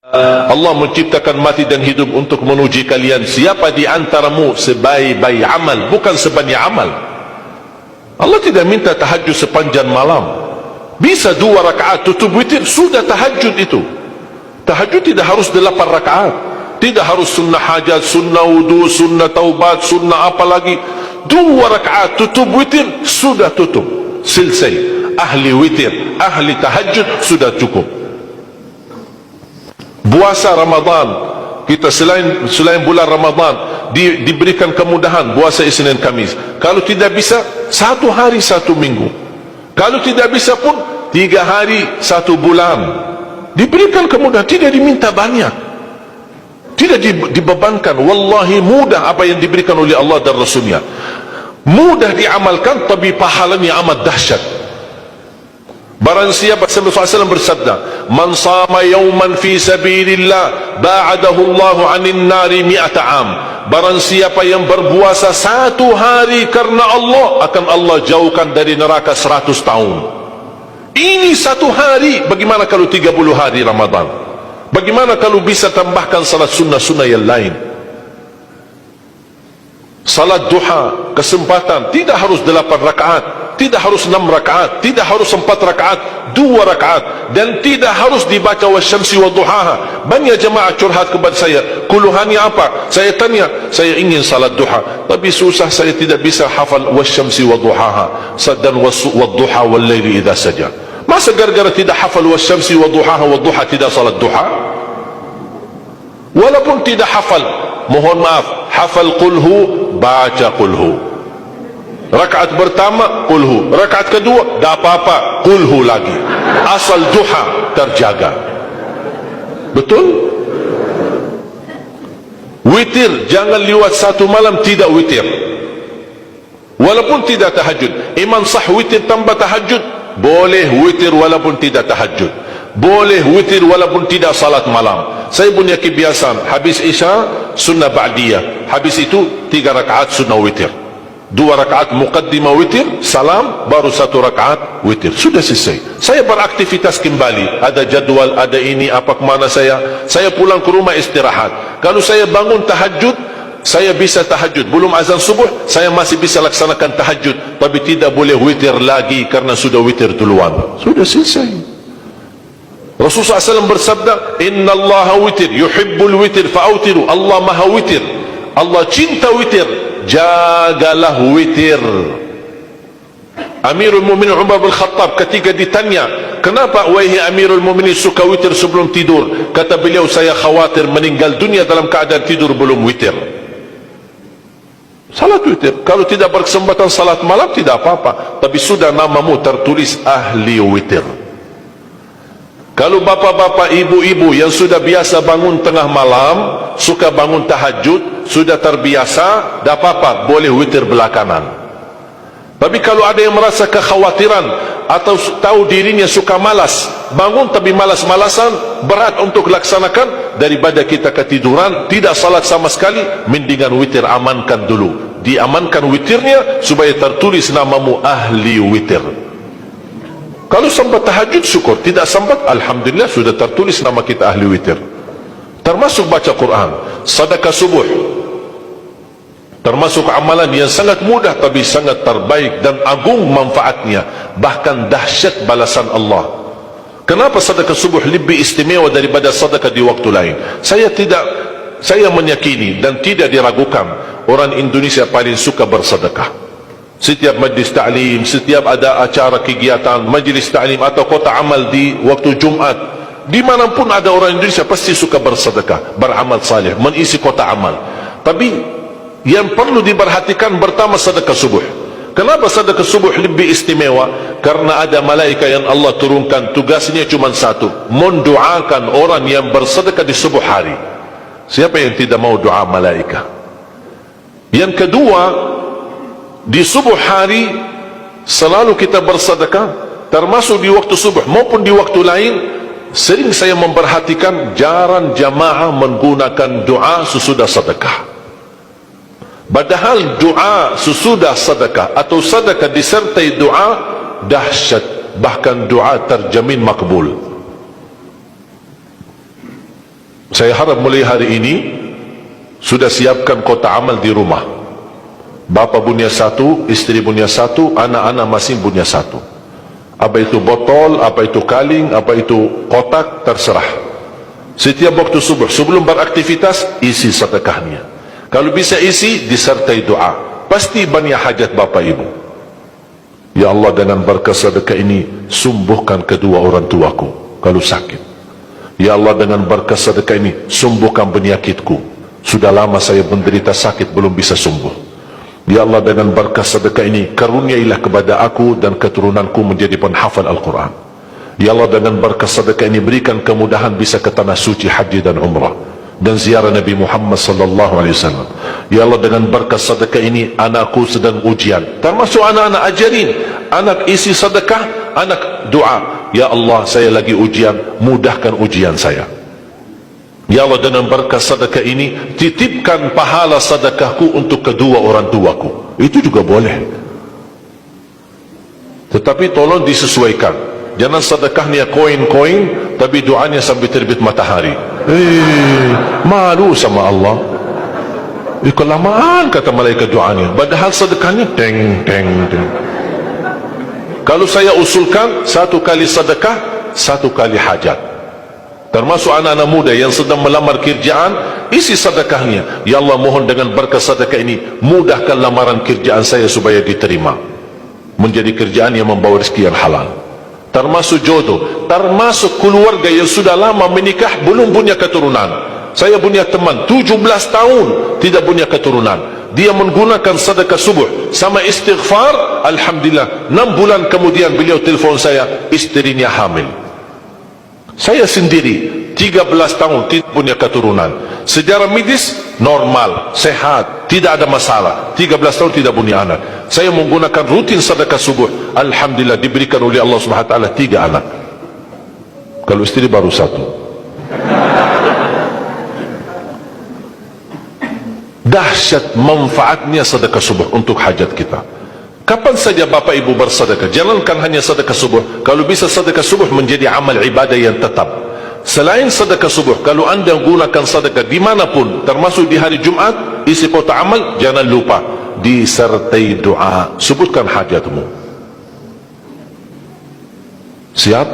Allah menciptakan mati dan hidup untuk menguji kalian. Siapa di antaramu sebaik-baik amal, bukan sebanyak amal. Allah tidak minta tahajud sepanjang malam. Bisa 2 rakaat tutup witir, sudah tahajud itu. Tahajud tidak harus 8 rakaat, tidak harus sunnah hajat, sunnah wudu, sunnah taubat, sunnah apa lagi. 2 rakaat tutup witir, sudah tutup, selesai. Ahli witir, ahli tahajud, sudah cukup. Puasa Ramadan, kita selain bulan Ramadan diberikan kemudahan puasa Isnin Kamis. Kalau tidak bisa 1 hari 1 minggu, kalau tidak bisa pun 3 hari 1 bulan. Diberikan kemudahan, tidak diminta banyak, tidak dibebankan. Wallahi mudah apa yang diberikan oleh Allah dan Rasulnya, mudah diamalkan, tapi pahalanya amat dahsyat. Barang siapa, sallallahu alaihi wasallam bersabda, man sama yawman fi sabilillah ba'adahu Allahu 'anil nari 100 am. Barang siapa yang berpuasa 1 hari karena Allah, akan Allah jauhkan dari neraka 100 tahun. Ini 1 hari. Bagaimana kalau 30 hari Ramadan? Bagaimana kalau bisa tambahkan salat sunnah-sunnah yang lain? Salat duha, kesempatan, tidak harus 8 rakaat, tidak harus 6 rakaat, tidak harus 4 rakaat, 2 rakaat, dan tidak harus dibaca wasyamsi wa duhaha. Banyak jemaah curhat kepada saya, keluhannya apa? Saya tanya, saya ingin salat duha, tapi susah, saya tidak bisa hafal wasyamsi wa duhaha dan wadduha wal laili idza saja. Masa gara-gara tidak hafal wasyamsi wa duhaha wa duha tidak salat duha? Walaupun tidak hafal, mohon maaf, hafal qulhu, baca qulhu. Rakaat pertama qulhu, rakaat kedua tak apa-apa, qulhu lagi. Asal duha terjaga. Betul? Witir, jangan lewat 1 malam tidak witir. Walaupun tidak tahajud. Iman sah witir tambah tahajud, boleh witir walaupun tidak tahajud, boleh witir walaupun tidak salat malam. Saya punya kebiasaan, habis isya sunnah ba'diyah, habis itu 3 rakaat sunnah witir, 2 rakaat muqaddimah witir, salam, baru 1 rakaat witir, sudah selesai. Saya beraktivitas kembali, ada jadwal, ada ini, apa kemana saya pulang ke rumah istirahat. Kalau saya bangun tahajud, saya bisa tahajud, belum azan subuh saya masih bisa laksanakan tahajud, tapi tidak boleh witir lagi karena sudah witir duluan, sudah selesai. Rasulullah SAW bersabda, Inna Allah witir, yuhibbul witir, fa'autiru. Allah maha witir, Allah cinta witir, jagalah witir. Amirul Mu'minin Umar bin Khattab ketika ditanya, kenapa wahai Amirul Mu'minin suka witir sebelum tidur? Kata beliau, saya khawatir meninggal dunia dalam keadaan tidur belum witir. Salat witir, kalau tidak berkesempatan salat malam tidak apa-apa, tapi sudah namamu tertulis ahli witir. Kalau bapak-bapak, ibu-ibu yang sudah biasa bangun tengah malam, suka bangun tahajud, sudah terbiasa, tak apa-apa, boleh witir belakangan. Tapi kalau ada yang merasa kekhawatiran atau tahu dirinya suka malas, bangun tapi malas-malasan, berat untuk laksanakan, daripada kita ketiduran, tidak salat sama sekali, mendingan witir amankan dulu. Diamankan witirnya supaya tertulis namamu ahli witir. Kalau sempat tahajud syukur, tidak sempat alhamdulillah sudah tertulis nama kita ahli witir. Termasuk baca Quran, sedekah subuh, termasuk amalan yang sangat mudah tapi sangat terbaik dan agung manfaatnya, bahkan dahsyat balasan Allah. Kenapa sedekah subuh lebih istimewa daripada sedekah di waktu lain? Saya meyakini dan tidak diragukan, orang Indonesia paling suka bersedekah. Setiap majlis ta'lim, setiap ada acara kegiatan majlis ta'lim atau kota amal di waktu Jumat, dimanapun ada orang Indonesia pasti suka bersedekah, beramal saleh, mengisi kota amal. Tapi yang perlu diperhatikan pertama sedekah subuh. Kenapa sedekah subuh lebih istimewa? Karena ada malaikat yang Allah turunkan, tugasnya cuma satu, mendoakan orang yang bersedekah di subuh hari. Siapa yang tidak mau doa malaikat? Yang kedua, di subuh hari selalu kita bersedekah, termasuk di waktu subuh maupun di waktu lain. Sering saya memperhatikan jarang jamaah menggunakan doa sesudah sedekah. Padahal doa sesudah sedekah atau sedekah disertai doa dahsyat, bahkan doa terjamin makbul. Saya harap mulai hari ini sudah siapkan kotak amal di rumah. Bapa punya satu, istri punya satu, anak-anak masing punya satu. Apa itu botol, apa itu kaling, apa itu kotak, terserah. Setiap waktu subuh sebelum beraktivitas, isi sedekahnya. Kalau bisa isi, disertai doa. Pasti banyak hajat bapa ibu. Ya Allah, dengan berkah sedekah ini sembuhkan kedua orang tuaku kalau sakit. Ya Allah, dengan berkah sedekah ini sembuhkan penyakitku. Sudah lama saya menderita sakit belum bisa sembuh. Ya Allah, dengan berkah sedekah ini karuniailah kepada aku dan keturunanku menjadi penghafal Al-Quran. Ya Allah, dengan berkah sedekah ini berikan kemudahan bisa ke tanah suci haji dan umrah dan ziarah Nabi Muhammad sallallahu alaihi wasallam. Ya Allah, dengan berkah sedekah ini anakku sedang ujian, termasuk anak-anak ajarin, anak isi sedekah, anak doa. Ya Allah, saya lagi ujian, mudahkan ujian saya. Ya Allah, dengan berkah sedekah ini titipkan pahala sedekahku untuk kedua orang tuaku. Itu juga boleh, tetapi tolong disesuaikan. Jangan sedekahnya koin-koin tapi doanya sampai terbit matahari. Malu sama Allah. Kelamaan kata malaikat doanya, padahal sedekahnya teng teng teng. Kalau saya usulkan, satu kali sedekah, satu kali hajat. Termasuk anak-anak muda yang sedang melamar kerjaan, isi sedekahnya. Ya Allah, mohon dengan berkah sedekah ini mudahkan lamaran kerjaan saya supaya diterima, menjadi kerjaan yang membawa rezeki yang halal. Termasuk jodoh, termasuk keluarga yang sudah lama menikah belum punya keturunan. Saya punya teman 17 tahun tidak punya keturunan. Dia menggunakan sedekah subuh sama istighfar, alhamdulillah 6 bulan kemudian beliau telefon saya, istrinya hamil. Saya sendiri 13 tahun tidak punya keturunan. Secara medis normal, sehat, tidak ada masalah. 13 tahun tidak punya anak. Saya menggunakan rutin sedekah subuh, alhamdulillah diberikan oleh Allah Subhanahu wa taala 3 anak. Kalau istri baru 1. Dahsyat manfaatnya sedekah subuh untuk hajat kita. Kapan saja Bapak Ibu bersedekah, jangankan hanya sedekah subuh. Kalau bisa sedekah subuh menjadi amal ibadah yang tetap. Selain sedekah subuh, kalau anda gunakan sedekah dimanapun, termasuk di hari Jumat, isi kotak amal, jangan lupa disertai doa. Sebutkan hajatmu. Siap?